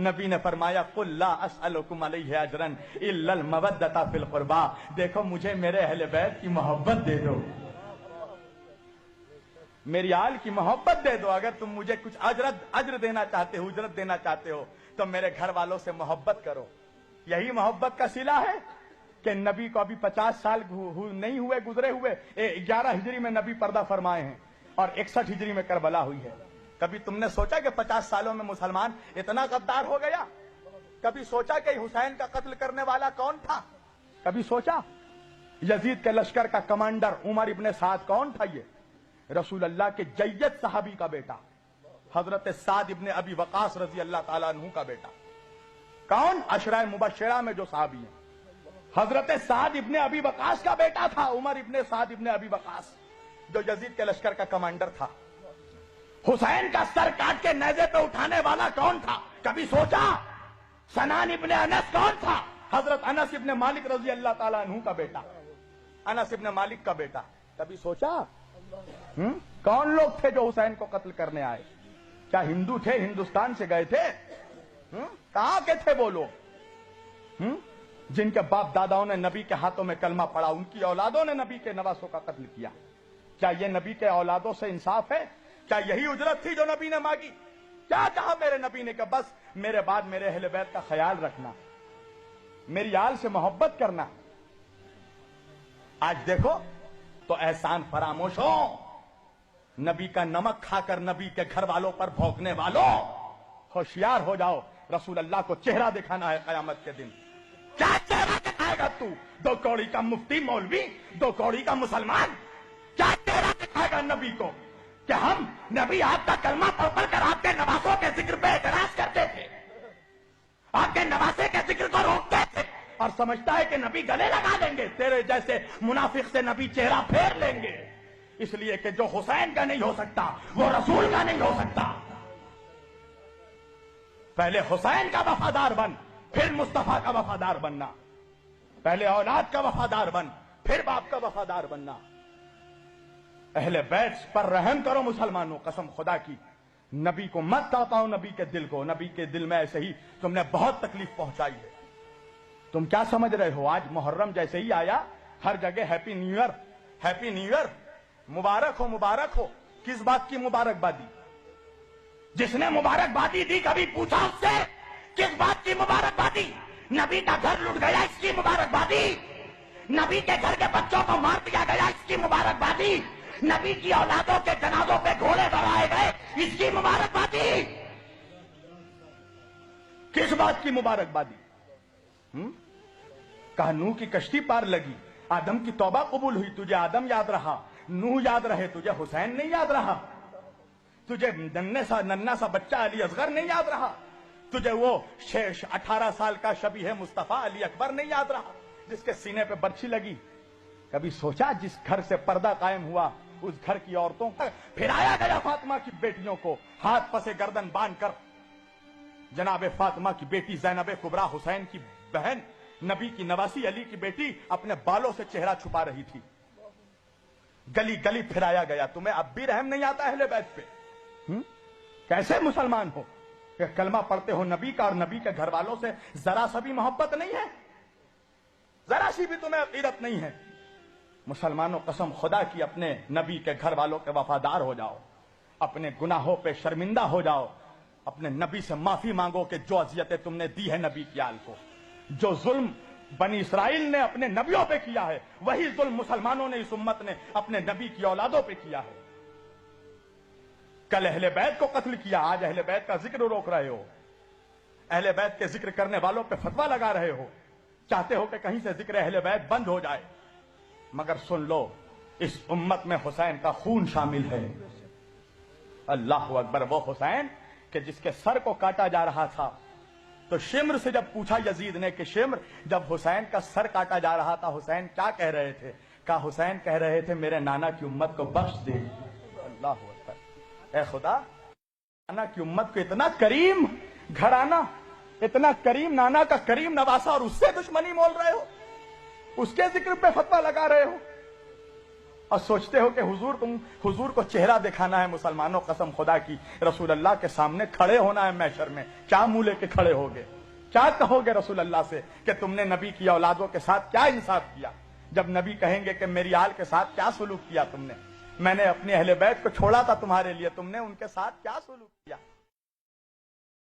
نبی نے فرمایا قل لا اسألکم علیہ اجرا الا المودۃ فی القربى، دیکھو مجھے میرے اہل بیت کی محبت دے دو، میری آل کی محبت دے دو، اگر تم مجھے کچھ اجر دینا چاہتے ہو، اجرت دینا چاہتے ہو تو میرے گھر والوں سے محبت کرو۔ یہی محبت کا صلہ ہے کہ نبی کو ابھی 50 سال نہیں ہوئے گزرے ہوئے، 11 ہجری میں نبی پردہ فرمائے ہیں اور 61 ہجری میں کربلا ہوئی ہے۔ کبھی تم نے سوچا کہ 50 سالوں میں مسلمان اتنا غدار ہو گیا؟ کبھی سوچا کہ حسین کا قتل کرنے والا کون تھا؟ کبھی سوچا؟ یزید کے لشکر کا کمانڈر عمر ابن سعد کون تھا؟ یہ رسول اللہ کے جید صحابی کا بیٹا، حضرت سعد ابن ابی وقاص رضی اللہ تعالیٰ عنہ کا بیٹا۔ کون؟ عشرہ مبشرہ میں جو صحابی ہیں، حضرت سعد ابن ابی وقاص کا بیٹا تھا عمر ابن سعد ابن ابی وقاص، جو یزید کے لشکر کا کمانڈر تھا۔ حسین کا سر کاٹ کے نیزے پہ اٹھانے والا کون تھا؟ کبھی سوچا؟ سنان ابن انس کون تھا؟ حضرت انس ابن مالک رضی اللہ تعالیٰ عنہ کا بیٹا، انس ابن مالک کا بیٹا۔ کبھی سوچا؟ کون لوگ تھے جو حسین کو قتل کرنے آئے؟ کیا ہندو تھے؟ ہندوستان سے گئے تھے؟ کہاں کے تھے وہ لوگ جن کے باپ داداؤں نے نبی کے ہاتھوں میں کلمہ پڑھا، ان کی اولادوں نے نبی کے نواسوں کا قتل کیا؟ کیا یہ نبی کے اولادوں سے انصاف ہے؟ کیا یہی اجرت تھی جو نبی نے مانگی؟ کیا کہا میرے نبی نے کہ بس میرے بعد میرے اہل بیت کا خیال رکھنا، میری آل سے محبت کرنا؟ آج دیکھو تو احسان فراموش ہو، نبی کا نمک کھا کر نبی کے گھر والوں پر بھونکنے والوں، ہوشیار ہو جاؤ، رسول اللہ کو چہرہ دکھانا ہے قیامت کے دن۔ کیا چہرہ دکھائے گا تو؟ 2 کوڑی کا مفتی مولوی، 2 کوڑی کا مسلمان، کیا چہرہ دکھائے گا نبی کو کہ ہم نبی آپ کا کلمہ پڑھ کر آپ کے نواسوں کے ذکر پہ اعتراض کرتے تھے، آپ کے نواسے کے ذکر کو روکتے تھے، اور سمجھتا ہے کہ نبی گلے لگا دیں گے؟ تیرے جیسے منافق سے نبی چہرہ پھیر لیں گے، اس لیے کہ جو حسین کا نہیں ہو سکتا وہ رسول کا نہیں ہو سکتا۔ پہلے حسین کا وفادار بن، پھر مصطفیٰ کا وفادار بننا، پہلے اولاد کا وفادار بن، پھر باپ کا وفادار بننا۔ اہل بیت پر رحم کرو مسلمانوں، قسم خدا کی، نبی کو مت تڑپاؤ، نبی کے دل کو، نبی کے دل میں ایسے ہی تم نے بہت تکلیف پہنچائی ہے۔ تم کیا سمجھ رہے ہو؟ آج محرم جیسے ہی آیا ہر جگہ happy new year, happy new year, مبارک ہو مبارک ہو۔ کس بات کی مبارکبادی؟ جس نے مبارکبادی دی کبھی پوچھا اس سے کس بات کی مبارکبادی؟ نبی کا گھر لٹ گیا اس کی مبارکبادی، نبی کے گھر کے بچوں کو مار دیا گیا اس کی مبارکبادی، نبی کی اولادوں کے جنازوں پہ گھوڑے بڑھائے گئے اس کی مبارکبادی۔ کس بات کی مبارکبادی؟ کہا نوح کی کشتی پار لگی، آدم کی توبہ قبول ہوئی، تجھے آدم یاد رہا، نوح یاد رہے، تجھے حسین نہیں یاد رہا، تجھے ننھا سا بچہ علی اصغر نہیں یاد رہا، تجھے وہ 18 سال کا شبیہ مصطفیٰ علی اکبر نہیں یاد رہا جس کے سینے پہ برچھی لگی؟ کبھی سوچا جس گھر سے پردہ قائم ہوا اس گھر کی عورتوں کو پھرایا گیا، فاطمہ کی بیٹیوں کو ہاتھ پسے گردن باندھ کر، جناب فاطمہ کی بیٹی زینب کبریٰ حسین کی بہن، نبی کی نواسی علی کی بیٹی اپنے بالوں سے چہرہ چھپا رہی تھی، گلی گلی پھرایا گیا۔ تمہیں اب بھی رحم نہیں آتا اہل بیت پہ؟ کیسے مسلمان ہو کہ کلمہ پڑھتے ہو نبی کا اور نبی کے گھر والوں سے ذرا سا بھی محبت نہیں ہے، ذرا سی بھی تمہیں عقیدت نہیں ہے؟ مسلمانوں قسم خدا کی اپنے نبی کے گھر والوں کے وفادار ہو جاؤ، اپنے گناہوں پہ شرمندہ ہو جاؤ، اپنے نبی سے معافی مانگو کہ جو اذیتیں تم نے دی ہے نبی کی آل کو، جو ظلم بنی اسرائیل نے اپنے نبیوں پہ کیا ہے وہی ظلم مسلمانوں نے اس امت نے اپنے نبی کی اولادوں پہ کیا ہے۔ کل اہل بیت کو قتل کیا، آج اہل بیت کا ذکر روک رہے ہو، اہل بیت کے ذکر کرنے والوں پہ فتویٰ لگا رہے ہو، چاہتے ہو کہ کہیں سے ذکر اہل بیت بند ہو جائے، مگر سن لو اس امت میں حسین کا خون شامل ہے۔ اللہ اکبر، وہ حسین کہ جس کے سر کو کاٹا جا رہا تھا تو شمر سے جب پوچھا یزید نے کہ شمر جب حسین کا سر کاٹا جا رہا تھا حسین کیا کہہ رہے تھے؟ کہا حسین کہہ رہے تھے میرے نانا کی امت کو بخش دے۔ اللہ اکبر، اے خدا، نانا کی امت کو اتنا کریم گھرانہ، اتنا کریم نانا کا کریم نواسا، اور اس سے دشمنی مول رہے ہو، اس کے ذکر پہ فتویٰ لگا رہے ہو۔ اور سوچتے ہو کہ حضور کو چہرہ دکھانا ہے مسلمانوں، قسم خدا کی رسول اللہ کے سامنے کھڑے ہونا ہے محشر میں، کیا منہ لے کے کھڑے ہوگے؟ کیا کہو گے رسول اللہ سے کہ تم نے نبی کی اولادوں کے ساتھ کیا انصاف کیا؟ جب نبی کہیں گے کہ میری آل کے ساتھ کیا سلوک کیا تم نے، میں نے اپنے اہل بیت کو چھوڑا تھا تمہارے لیے، تم نے ان کے ساتھ کیا سلوک کیا؟